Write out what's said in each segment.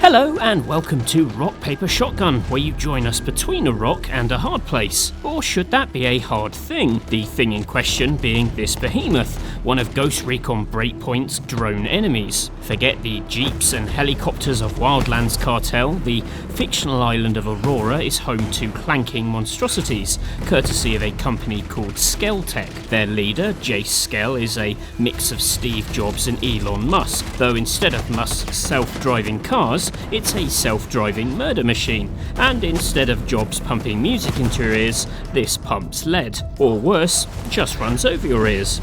Hello and welcome to Rock Paper Shotgun, where you join us between a rock and a hard place. Or should that be a hard thing? The thing in question being this behemoth, one of Ghost Recon Breakpoint's drone enemies. Forget the jeeps and helicopters of Wildlands cartel, the fictional island of Aurora is home to clanking monstrosities, courtesy of a company called Skelltech. Their leader, Jace Skell, is a mix of Steve Jobs and Elon Musk, though instead of Musk's self-driving cars, it's a self-driving murder machine, and instead of Jobs pumping music into your ears, this pumps lead, or worse, just runs over your ears.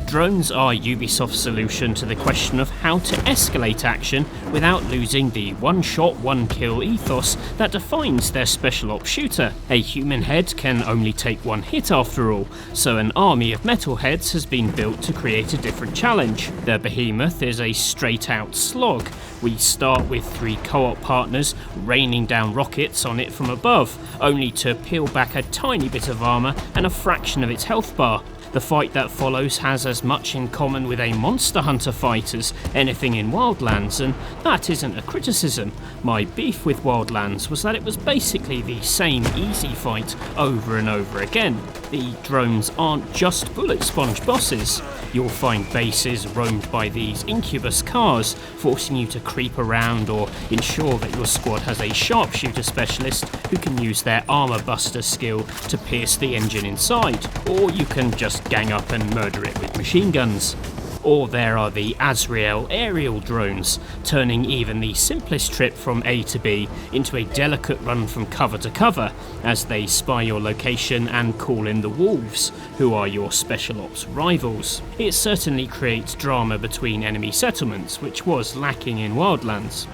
Drones are Ubisoft's solution to the question of how to escalate action without losing the one-shot, one-kill ethos that defines their special ops shooter. A human head can only take one hit after all, so an army of metalheads has been built to create a different challenge. The behemoth is a straight-out slog. We start with 3 co-op partners raining down rockets on it from above, only to peel back a tiny bit of armour and a fraction of its health bar. The fight that follows has as much in common with a Monster Hunter fight as anything in Wildlands, and that isn't a criticism. My beef with Wildlands was that it was basically the same easy fight over and over again. The drones aren't just bullet sponge bosses. You'll find bases roamed by these incubus cars, forcing you to creep around or ensure that your squad has a sharpshooter specialist who can use their armor buster skill to pierce the engine inside, or you can just gang up and murder it with machine guns. Or there are the Azrael aerial drones, turning even the simplest trip from A to B into a delicate run from cover to cover as they spy your location and call in the wolves, who are your special ops rivals. It certainly creates drama between enemy settlements, which was lacking in Wildlands.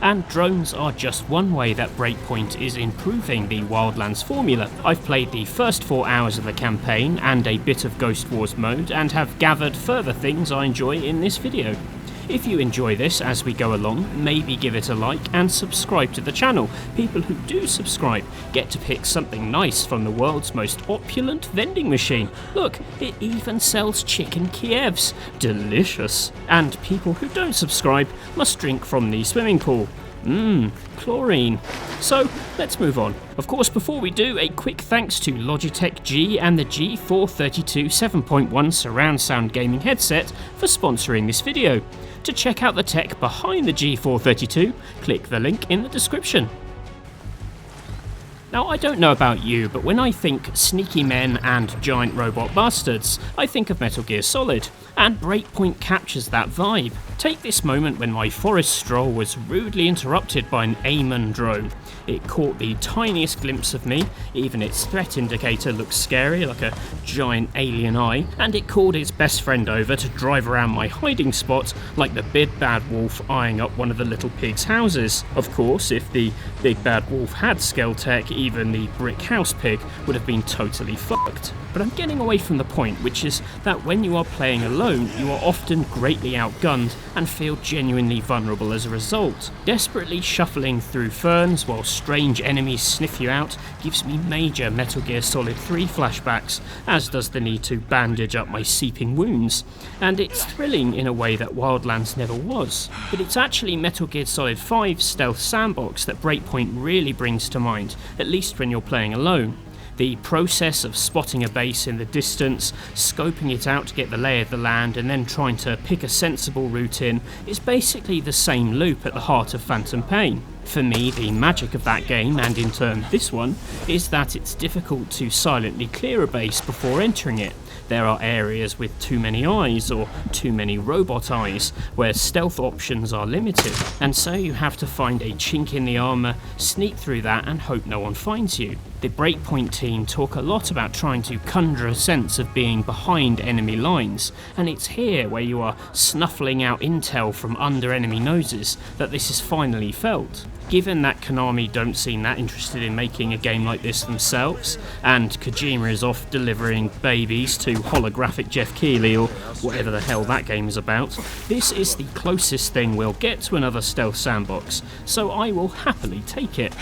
And drones are just one way that Breakpoint is improving the Wildlands formula. I've played the first 4 hours of the campaign and a bit of Ghost Wars mode and have gathered further things I enjoy in this video. If you enjoy this as we go along, maybe give it a like and subscribe to the channel. People who do subscribe get to pick something nice from the world's most opulent vending machine. Look, it even sells chicken Kievs. Delicious. And people who don't subscribe must drink from the swimming pool. Chlorine. So, let's move on. Of course, before we do, a quick thanks to Logitech G and the G432 7.1 surround sound gaming headset for sponsoring this video. To check out the tech behind the G432, click the link in the description. Now, I don't know about you, but when I think sneaky men and giant robot bastards, I think of Metal Gear Solid, and Breakpoint captures that vibe. Take this moment when my forest stroll was rudely interrupted by an Amon drone. It caught the tiniest glimpse of me, even its threat indicator looked scary like a giant alien eye, and it called its best friend over to drive around my hiding spot like the big bad wolf eyeing up one of the little pig's houses. Of course, if the big bad wolf had Skelltech, even the brick house pig would have been totally fucked. But I'm getting away from the point, which is that when you are playing alone, you are often greatly outgunned and feel genuinely vulnerable as a result. Desperately shuffling through ferns while strange enemies sniff you out gives me major Metal Gear Solid 3 flashbacks, as does the need to bandage up my seeping wounds. And it's thrilling in a way that Wildlands never was. But it's actually Metal Gear Solid 5's stealth sandbox that Breakpoint really brings to mind, at least when you're playing alone. The process of spotting a base in the distance, scoping it out to get the lay of the land, and then trying to pick a sensible route in is basically the same loop at the heart of Phantom Pain. For me, the magic of that game, and in turn this one, is that it's difficult to silently clear a base before entering it. There are areas with too many eyes, or too many robot eyes, where stealth options are limited, and so you have to find a chink in the armour, sneak through that and hope no one finds you. The Breakpoint team talk a lot about trying to conjure a sense of being behind enemy lines, and it's here where you are snuffling out intel from under enemy noses that this is finally felt. Given that Konami don't seem that interested in making a game like this themselves, and Kojima is off delivering babies to holographic Jeff Keighley or whatever the hell that game is about, this is the closest thing we'll get to another stealth sandbox, so I will happily take it.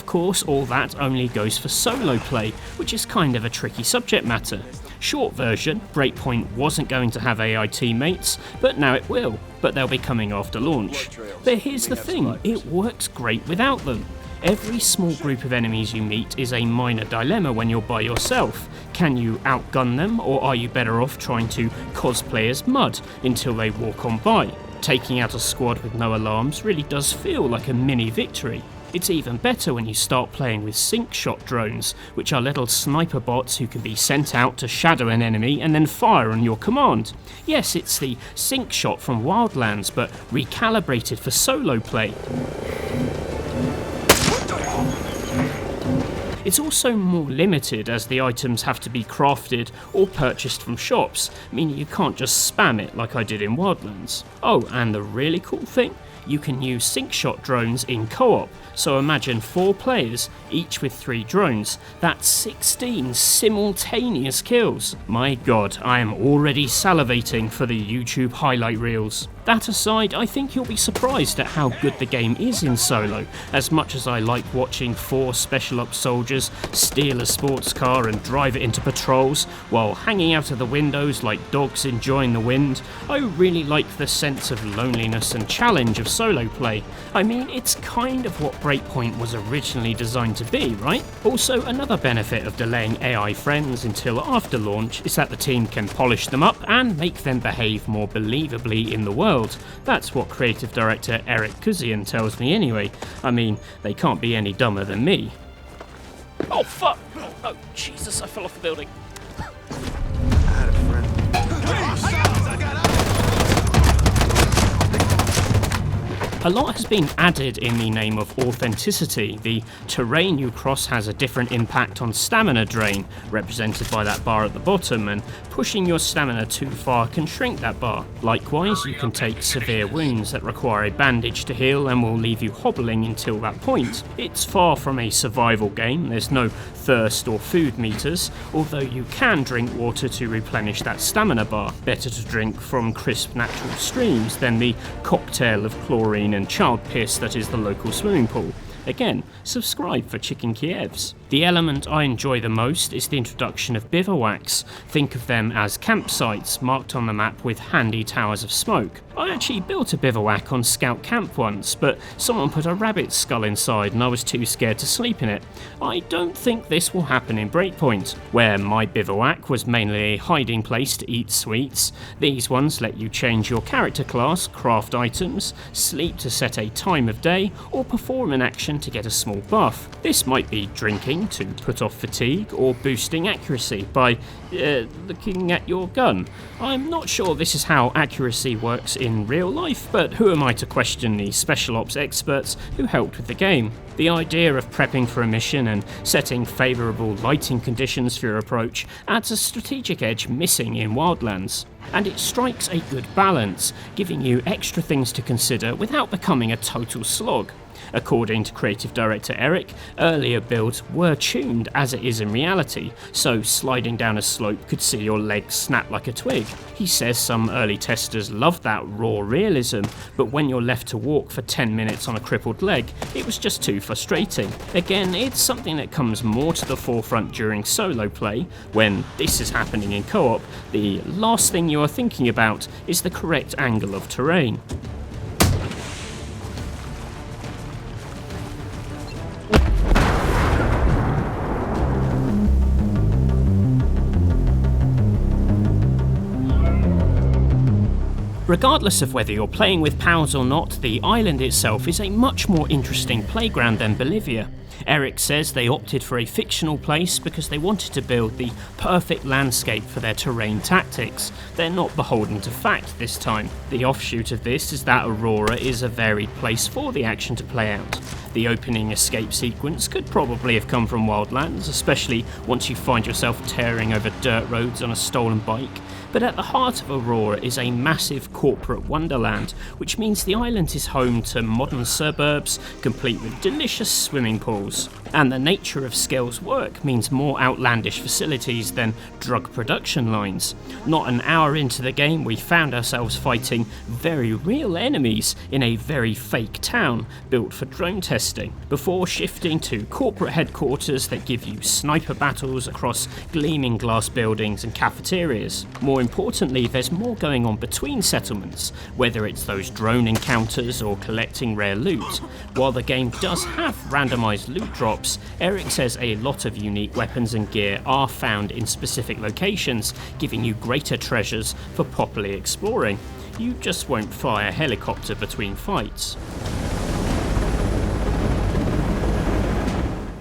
course, all that only goes for solo play, which is kind of a tricky subject matter. Short version, Breakpoint wasn't going to have AI teammates, but now it will, but they'll be coming after launch. But here's the thing, it works great without them. Every small group of enemies you meet is a minor dilemma when you're by yourself. Can you outgun them, or are you better off trying to cosplay as mud until they walk on by? Taking out a squad with no alarms really does feel like a mini victory. It's even better when you start playing with sync shot drones, which are little sniper bots who can be sent out to shadow an enemy and then fire on your command. Yes, it's the sync shot from Wildlands, but recalibrated for solo play. It's also more limited as the items have to be crafted or purchased from shops, meaning you can't just spam it like I did in Wildlands. Oh, and the really cool thing? You can use sync shot drones in co-op, so imagine 4 players, each with 3 drones. That's 16 simultaneous kills. My god, I am already salivating for the YouTube highlight reels. That aside, I think you'll be surprised at how good the game is in solo. As much as I like watching 4 special ops soldiers steal a sports car and drive it into patrols while hanging out of the windows like dogs enjoying the wind, I really like the sense of loneliness and challenge of solo play. I mean, it's kind of what Breakpoint was originally designed to be, right? Also, another benefit of delaying AI friends until after launch is that the team can polish them up and make them behave more believably in the world. That's what creative director Eric Kuzian tells me anyway. I mean, they can't be any dumber than me. Oh fuck! Oh Jesus, I fell off the building. A lot has been added in the name of authenticity. The terrain you cross has a different impact on stamina drain, represented by that bar at the bottom, and pushing your stamina too far can shrink that bar. Likewise, you can take severe wounds that require a bandage to heal and will leave you hobbling until that point. It's far from a survival game, there's no thirst or food meters, although you can drink water to replenish that stamina bar. Better to drink from crisp natural streams than the cocktail of chlorine and child piss that is the local swimming pool. Again, subscribe for Chicken Kievs. The element I enjoy the most is the introduction of bivouacs. Think of them as campsites marked on the map with handy towers of smoke. I actually built a bivouac on Scout Camp once, but someone put a rabbit's skull inside and I was too scared to sleep in it. I don't think this will happen in Breakpoint, where my bivouac was mainly a hiding place to eat sweets. These ones let you change your character class, craft items, sleep to set a time of day, or perform an action to get a small buff. This might be drinking to put off fatigue, or boosting accuracy by looking at your gun. I'm not sure this is how accuracy works in real life, but who am I to question the special ops experts who helped with the game? The idea of prepping for a mission and setting favourable lighting conditions for your approach adds a strategic edge missing in Wildlands. And it strikes a good balance, giving you extra things to consider without becoming a total slog. According to creative director Eric, earlier builds were tuned as it is in reality, so sliding down a slope could see your legs snap like a twig. He says some early testers loved that raw realism, but when you're left to walk for 10 minutes on a crippled leg, it was just too frustrating. Again, it's something that comes more to the forefront during solo play. When this is happening in co-op, the last thing you are thinking about is the correct angle of terrain. Regardless of whether you're playing with pals or not, the island itself is a much more interesting playground than Bolivia. Eric says they opted for a fictional place because they wanted to build the perfect landscape for their terrain tactics. They're not beholden to fact this time. The offshoot of this is that Aurora is a varied place for the action to play out. The opening escape sequence could probably have come from Wildlands, especially once you find yourself tearing over dirt roads on a stolen bike. But at the heart of Aurora is a massive corporate wonderland, which means the island is home to modern suburbs, complete with delicious swimming pools. And the nature of Skell's work means more outlandish facilities than drug production lines. Not an hour into the game, we found ourselves fighting very real enemies in a very fake town built for drone testing. interesting, before shifting to corporate headquarters that give you sniper battles across gleaming glass buildings and cafeterias. More importantly, there's more going on between settlements, whether it's those drone encounters or collecting rare loot. While the game does have randomized loot drops, Eric says a lot of unique weapons and gear are found in specific locations, giving you greater treasures for properly exploring. You just won't fly a helicopter between fights.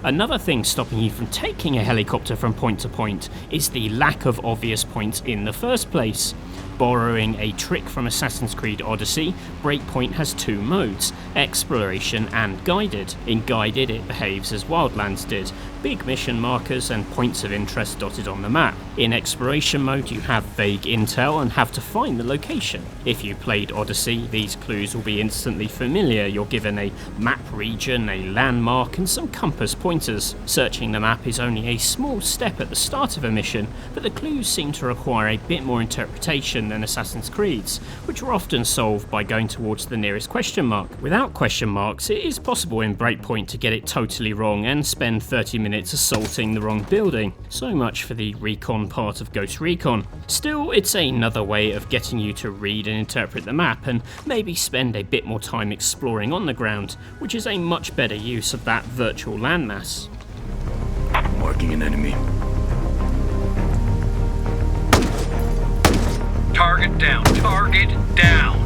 Another thing stopping you from taking a helicopter from point to point is the lack of obvious points in the first place. Borrowing a trick from Assassin's Creed Odyssey, Breakpoint has two modes, exploration and guided. In guided it behaves as Wildlands did, big mission markers and points of interest dotted on the map. In exploration mode you have vague intel and have to find the location. If you played Odyssey, these clues will be instantly familiar. You're given a map region, a landmark and some compass pointers. Searching the map is only a small step at the start of a mission, but the clues seem to require a bit more interpretation than Assassin's Creed's, which were often solved by going towards the nearest question mark. Without question marks, it is possible in Breakpoint to get it totally wrong and spend 30 minutes assaulting the wrong building. So much for the recon part of Ghost Recon. Still, it's another way of getting you to read and interpret the map and maybe spend a bit more time exploring on the ground, which is a much better use of that virtual landmass. Marking an enemy. Target down, target down.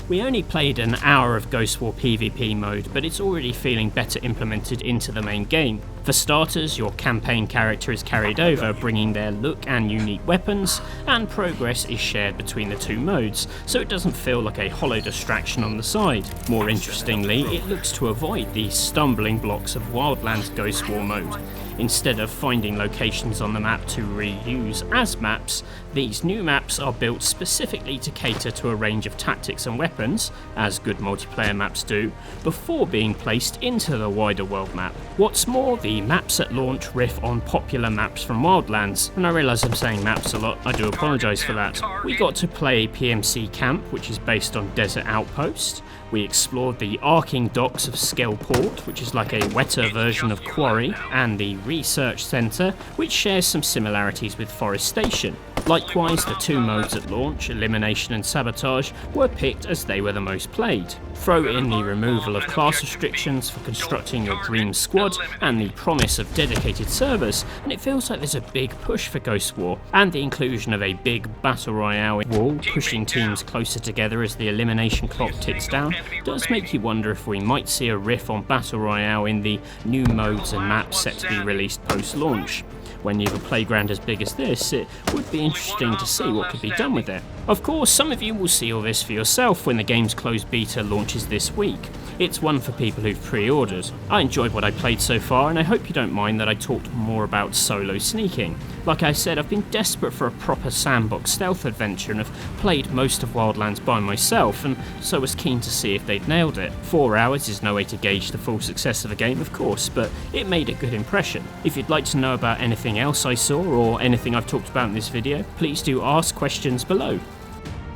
We only played an hour of Ghost War PvP mode, but it's already feeling better implemented into the main game. For starters, your campaign character is carried over, bringing their look and unique weapons, and progress is shared between the two modes, so it doesn't feel like a hollow distraction on the side. More interestingly, it looks to avoid the stumbling blocks of Wildlands Ghost War mode. Instead of finding locations on the map to reuse as maps, these new maps are built specifically to cater to a range of tactics and weapons, as good multiplayer maps do, before being placed into the wider world map. What's more, the maps at launch riff on popular maps from Wildlands, and I realise I'm saying maps a lot, I do apologise for that. We got to play PMC Camp, which is based on Desert Outpost. We explored the arcing docks of Skell Port, which is like a wetter version of Quarry, and the Research Centre, which shares some similarities with Forest Station. Likewise, the two modes at launch, Elimination and Sabotage, were picked as they were the most played. Throw in the removal of class restrictions for constructing your dream squad and the promise of dedicated servers, and it feels like there's a big push for Ghost War, and the inclusion of a big battle royale wall pushing teams closer together as the elimination clock ticks down does make you wonder if we might see a riff on battle royale in the new modes and maps set to be released post-launch. When you have a playground as big as this, it would be interesting to see what could be done with it. Of course, some of you will see all this for yourself when the game's closed beta launches this week. It's one for people who've pre-ordered. I enjoyed what I played so far, and I hope you don't mind that I talked more about solo sneaking. Like I said, I've been desperate for a proper sandbox stealth adventure and have played most of Wildlands by myself, and so was keen to see if they'd nailed it. 4 hours is no way to gauge the full success of a game, of course, but it made a good impression. If you'd like to know about anything else I saw or anything I've talked about in this video, please do ask questions below.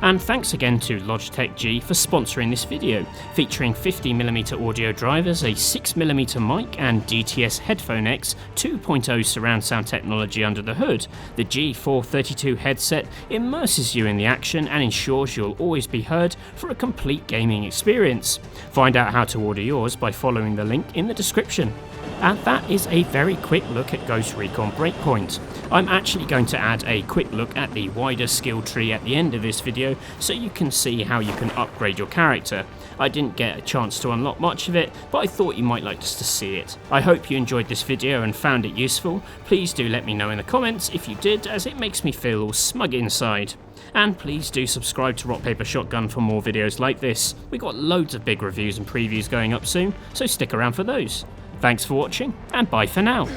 And thanks again to Logitech G for sponsoring this video, featuring 50mm audio drivers, a 6mm mic and DTS Headphone X 2.0 surround sound technology under the hood. The G432 headset immerses you in the action and ensures you'll always be heard for a complete gaming experience. Find out how to order yours by following the link in the description. And that is a very quick look at Ghost Recon Breakpoint. I'm actually going to add a quick look at the wider skill tree at the end of this video so you can see how you can upgrade your character. I didn't get a chance to unlock much of it, but I thought you might like just to see it. I hope you enjoyed this video and found it useful. Please do let me know in the comments if you did, as it makes me feel all smug inside. And please do subscribe to Rock Paper Shotgun for more videos like this. We got loads of big reviews and previews going up soon, so stick around for those. Thanks for watching, and bye for now.